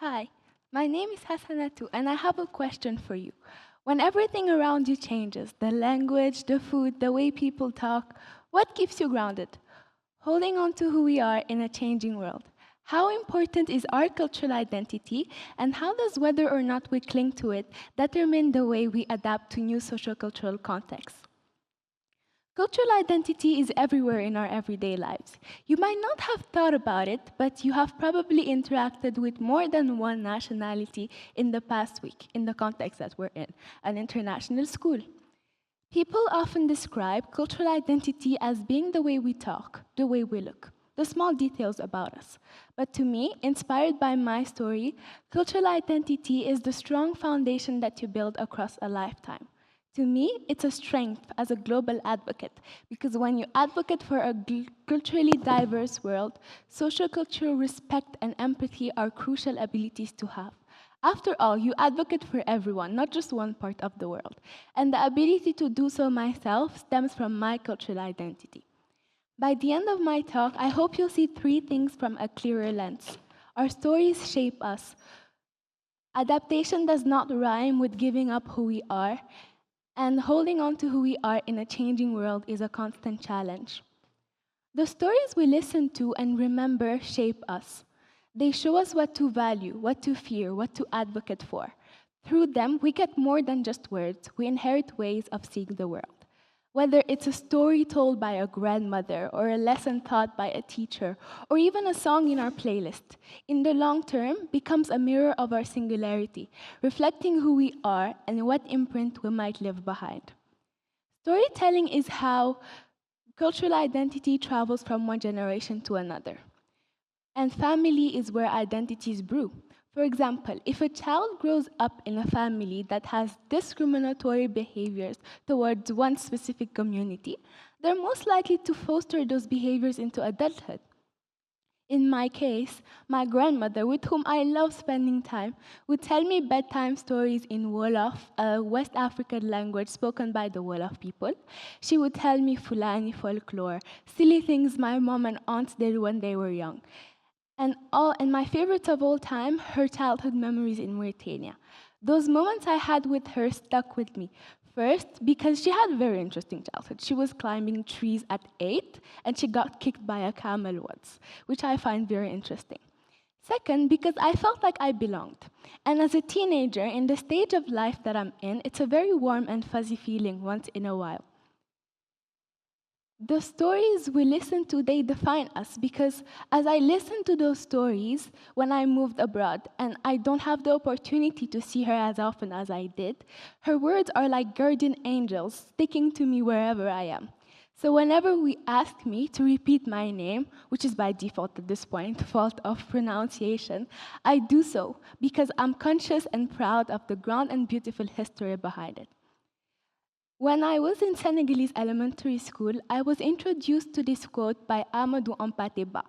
Hi, my name is Hassanatu, and I have a question for you. When everything around you changes, the language, the food, the way people talk, what keeps you grounded? Holding on to who we are in a changing world. How important is our cultural identity, and how does whether or not we cling to it determine the way we adapt to new social cultural contexts? Cultural identity is everywhere in our everyday lives. You might not have thought about it, but you have probably interacted with more than one nationality in the past week, in the context that we're in, an international school. People often describe cultural identity as being the way we talk, the way we look, the small details about us. But to me, inspired by my story, cultural identity is the strong foundation that you build across a lifetime. To me, it's a strength as a global advocate, because when you advocate for a culturally diverse world, social cultural respect and empathy are crucial abilities to have. After all, you advocate for everyone, not just one part of the world. And the ability to do so myself stems from my cultural identity. By the end of my talk, I hope you'll see three things from a clearer lens. Our stories shape us. Adaptation does not rhyme with giving up who we are, and holding on to who we are in a changing world is a constant challenge. The stories we listen to and remember shape us. They show us what to value, what to fear, what to advocate for. Through them, we get more than just words, we inherit ways of seeing the world. Whether it's a story told by a grandmother, or a lesson taught by a teacher, or even a song in our playlist, in the long term becomes a mirror of our singularity, reflecting who we are and what imprint we might leave behind. Storytelling is how cultural identity travels from one generation to another. And family is where identities brew. For example, if a child grows up in a family that has discriminatory behaviors towards one specific community, they're most likely to foster those behaviors into adulthood. In my case, my grandmother, with whom I love spending time, would tell me bedtime stories in Wolof, a West African language spoken by the Wolof people. She would tell me Fulani folklore, silly things my mom and aunts did when they were young. And my favorites of all time, her childhood memories in Mauritania. Those moments I had with her stuck with me. First, because she had a very interesting childhood. She was climbing trees at 8, and she got kicked by a camel once, which I find very interesting. Second, because I felt like I belonged. And as a teenager, in the stage of life that I'm in, it's a very warm and fuzzy feeling once in a while. The stories we listen to, they define us, because as I listened to those stories when I moved abroad and I don't have the opportunity to see her as often as I did, her words are like guardian angels sticking to me wherever I am. So whenever we ask me to repeat my name, which is by default at this point, fault of pronunciation, I do so because I'm conscious and proud of the grand and beautiful history behind it. When I was in Senegalese elementary school, I was introduced to this quote by Amadou Hampâté-Bâ.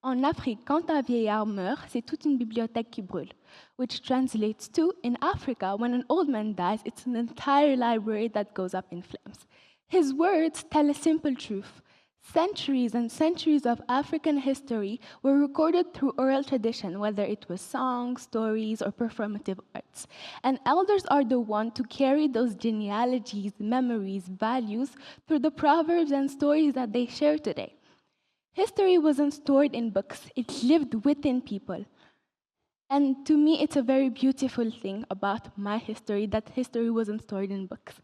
En Afrique, quand un vieillard meurt, c'est toute une bibliothèque qui brûle, which translates to, in Africa, when an old man dies, it's an entire library that goes up in flames. His words tell a simple truth. Centuries and centuries of African history were recorded through oral tradition, whether it was songs, stories, or performative arts. And elders are the one to carry those genealogies, memories, values through the proverbs and stories that they share today. History wasn't stored in books, it lived within people. And to me, it's a very beautiful thing about my history that history wasn't stored in books.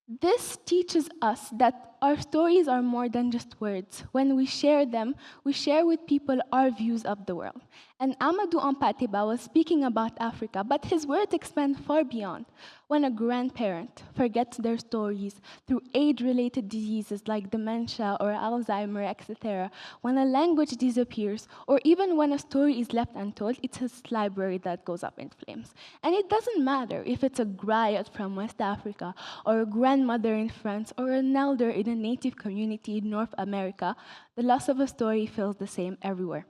This teaches us that our stories are more than just words. When we share them, we share with people our views of the world. And Amadou Hampâté-Bâ was speaking about Africa, but his words expand far beyond. When a grandparent forgets their stories through age-related diseases like dementia or Alzheimer, etc., when a language disappears, or even when a story is left untold, it's his library that goes up in flames. And it doesn't matter if it's a griot from West Africa, or a grandmother in France, or an elder in a native community in North America, the loss of a story feels the same everywhere.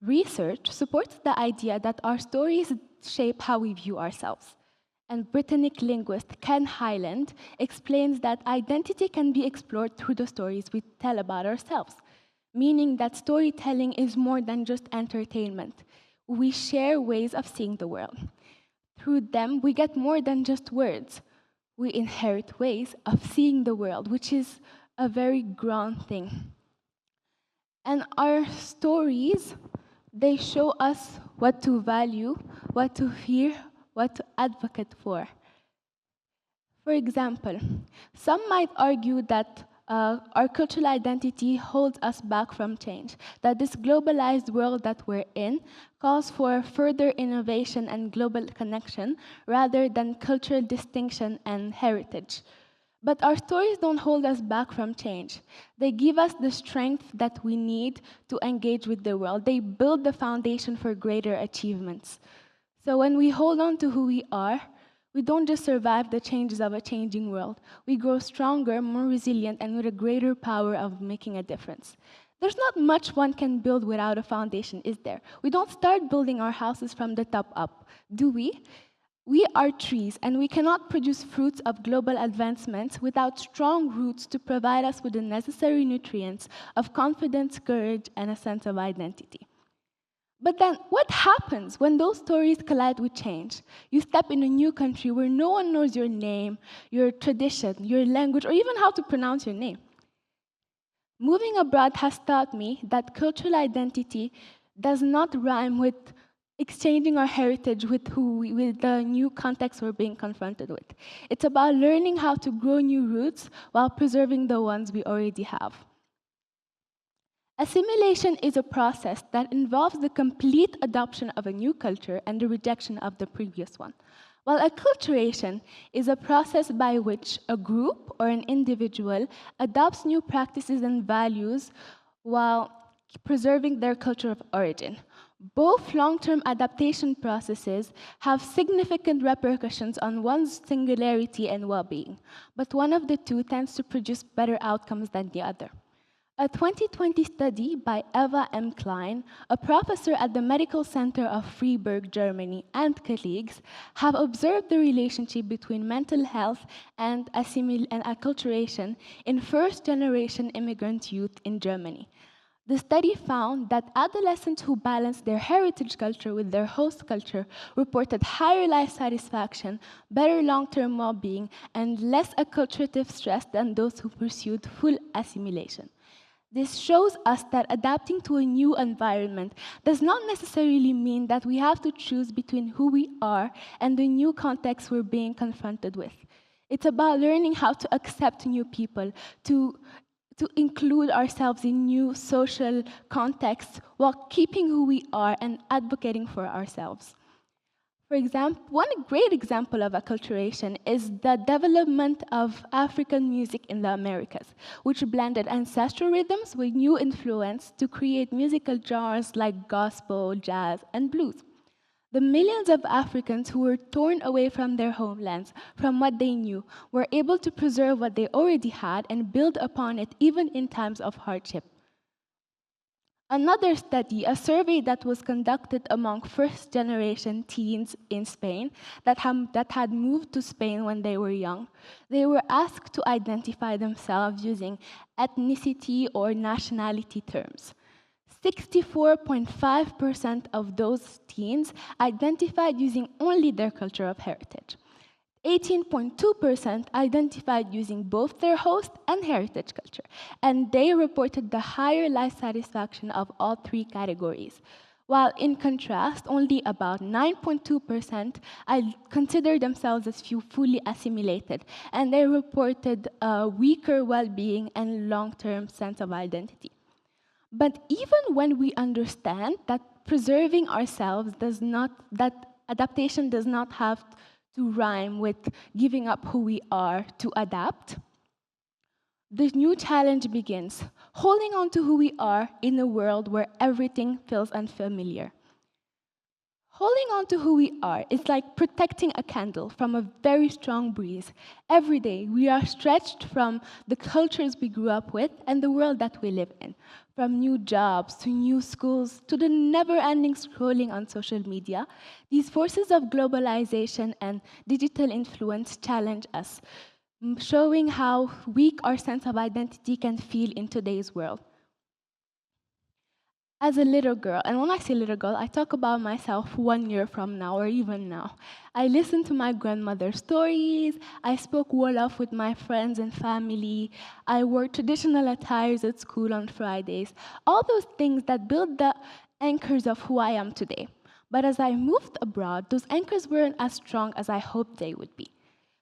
Research supports the idea that our stories shape how we view ourselves. And Britannic linguist Ken Hyland explains that identity can be explored through the stories we tell about ourselves, meaning that storytelling is more than just entertainment. we share ways of seeing the world. Through them, we get more than just words. We inherit ways of seeing the world, which is a very grand thing. And our stories, they show us what to value, what to fear, what to advocate for. For example, some might argue that our cultural identity holds us back from change, that this globalized world that we're in calls for further innovation and global connection rather than cultural distinction and heritage. But our stories don't hold us back from change. They give us the strength that we need to engage with the world. They build the foundation for greater achievements. So when we hold on to who we are, we don't just survive the changes of a changing world. We grow stronger, more resilient, and with a greater power of making a difference. There's not much one can build without a foundation, is there? We don't start building our houses from the top up, do we? We are trees, and we cannot produce fruits of global advancements without strong roots to provide us with the necessary nutrients of confidence, courage, and a sense of identity. But then, what happens when those stories collide with change? You step in a new country where no one knows your name, your tradition, your language, or even how to pronounce your name. Moving abroad has taught me that cultural identity does not rhyme with exchanging our heritage with with the new context we're being confronted with. It's about learning how to grow new roots while preserving the ones we already have. Assimilation is a process that involves the complete adoption of a new culture and the rejection of the previous one, while acculturation is a process by which a group or an individual adopts new practices and values while preserving their culture of origin. Both long-term adaptation processes have significant repercussions on one's singularity and well-being, but one of the two tends to produce better outcomes than the other. A 2020 study by Eva M. Klein, a professor at the Medical Center of Freiburg, Germany, and colleagues, have observed the relationship between mental health and acculturation in first-generation immigrant youth in Germany. The study found that adolescents who balanced their heritage culture with their host culture reported higher life satisfaction, better long-term well-being, and less acculturative stress than those who pursued full assimilation. This shows us that adapting to a new environment does not necessarily mean that we have to choose between who we are and the new context we're being confronted with. It's about learning how to accept new people, to include ourselves in new social contexts while keeping who we are and advocating for ourselves. For example, one great example of acculturation is the development of African music in the Americas, which blended ancestral rhythms with new influence to create musical genres like gospel, jazz, and blues. The millions of Africans who were torn away from their homelands, from what they knew, were able to preserve what they already had and build upon it even in times of hardship. Another study, a survey that was conducted among first-generation teens in Spain that had moved to Spain when they were young, they were asked to identify themselves using ethnicity or nationality terms. 64.5% of those teens identified using only their culture of heritage. 18.2% identified using both their host and heritage culture, and they reported the higher life satisfaction of all three categories. While in contrast, only about 9.2% consider themselves as fully assimilated, and they reported a weaker well-being and long-term sense of identity. But even when we understand that preserving ourselves that adaptation does not have to rhyme with giving up who we are to adapt, the new challenge begins, holding on to who we are in a world where everything feels unfamiliar. Holding on to who we are is like protecting a candle from a very strong breeze. Every day, we are stretched from the cultures we grew up with and the world that we live in. From new jobs to new schools to the never-ending scrolling on social media, these forces of globalization and digital influence challenge us, showing how weak our sense of identity can feel in today's world. As a little girl, and when I say little girl, I talk about myself 1 year from now or even now. I listened to my grandmother's stories, I spoke Wolof with my friends and family, I wore traditional attires at school on Fridays, all those things that build the anchors of who I am today. But as I moved abroad, those anchors weren't as strong as I hoped they would be.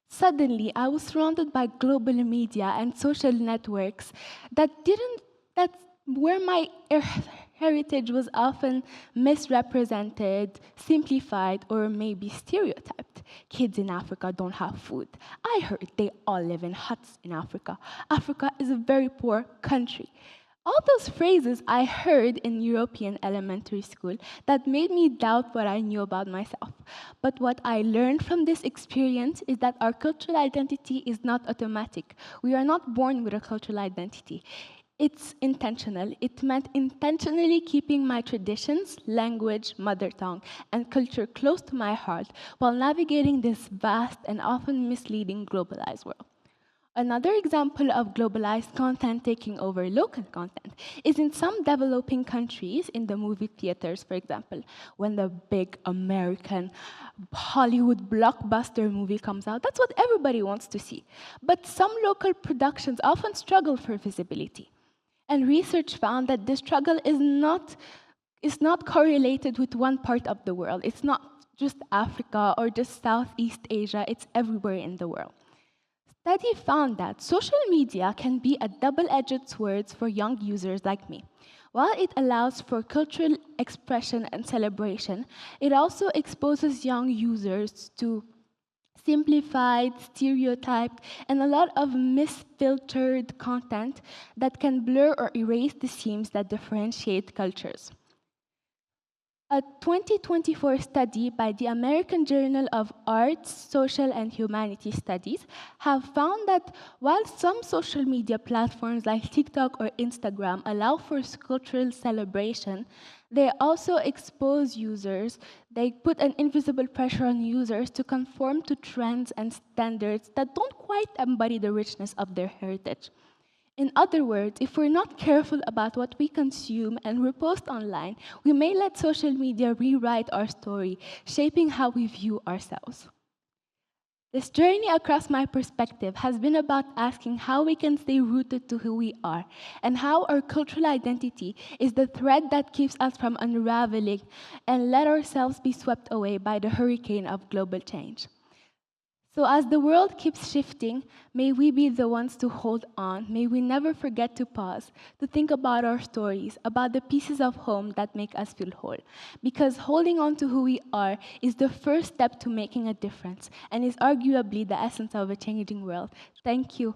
Suddenly, I was surrounded by global media and social networks that didn't, that where my heritage was often misrepresented, simplified, or maybe stereotyped. Kids in Africa don't have food. I heard they all live in huts in Africa. Africa is a very poor country. All those phrases I heard in European elementary school that made me doubt what I knew about myself. But what I learned from this experience is that our cultural identity is not automatic. We are not born with a cultural identity. It's intentional. It meant intentionally keeping my traditions, language, mother tongue, and culture close to my heart while navigating this vast and often misleading globalized world. Another example of globalized content taking over local content is in some developing countries, in the movie theaters, for example, when the big American Hollywood blockbuster movie comes out, that's what everybody wants to see. But some local productions often struggle for visibility. And research found that this struggle is not correlated with one part of the world. It's not just Africa or just Southeast Asia, it's everywhere in the world. Study found that social media can be a double-edged sword for young users like me. While it allows for cultural expression and celebration, it also exposes young users to simplified, stereotyped, and a lot of misfiltered content that can blur or erase the seams that differentiate cultures. A 2024 study by the American Journal of Arts, Social and Humanities Studies have found that while some social media platforms like TikTok or Instagram allow for cultural celebration, they also expose users, they put an invisible pressure on users to conform to trends and standards that don't quite embody the richness of their heritage. In other words, if we're not careful about what we consume and repost online, we may let social media rewrite our story, shaping how we view ourselves. This journey across my perspective has been about asking how we can stay rooted to who we are and how our cultural identity is the thread that keeps us from unraveling and let ourselves be swept away by the hurricane of global change. So as the world keeps shifting, may we be the ones to hold on. May we never forget to pause, to think about our stories, about the pieces of home that make us feel whole. Because holding on to who we are is the first step to making a difference and is arguably the essence of a changing world. Thank you.